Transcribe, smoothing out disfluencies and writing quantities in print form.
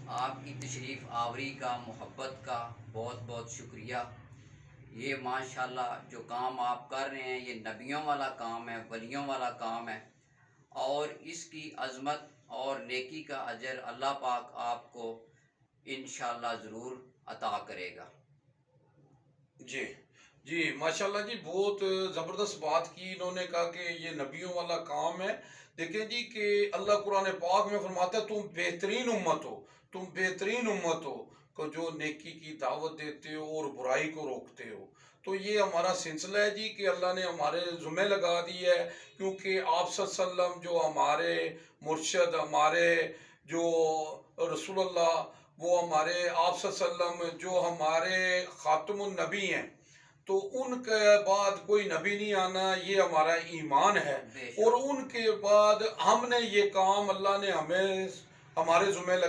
آپ کی تشریف آوری کا، محبت کا بہت بہت شکریہ۔ یہ ماشاءاللہ جو کام آپ کر رہے ہیں یہ نبیوں والا کام ہے، ولیوں والا کام ہے، اور اس کی عظمت اور نیکی کا اجر اللہ پاک آپ کو انشاءاللہ ضرور عطا کرے گا۔ جی جی ماشاءاللہ جی، بہت زبردست بات کی انہوں نے، کہا کہ یہ نبیوں والا کام ہے۔ دیکھیں جی کہ اللہ قرآن پاک میں فرماتا ہے تم بہترین امت ہو، تم بہترین امت ہو کہ جو نیکی کی دعوت دیتے ہو اور برائی کو روکتے ہو۔ تو یہ ہمارا سلسلہ ہے جی کہ اللہ نے ہمارے ذمہ لگا دی ہے، کیونکہ آپ صلی اللہ علیہ وسلم جو ہمارے مرشد، ہمارے جو رسول اللہ، وہ ہمارے آپ صلی اللہ علیہ وسلم جو ہمارے خاتم النبی ہیں، تو ان کے بعد کوئی نبی نہیں آنا، یہ ہمارا ایمان ہے۔ بے اور شک۔ ان کے بعد ہم نے یہ کام اللہ نے ہمارے ذمہ لگا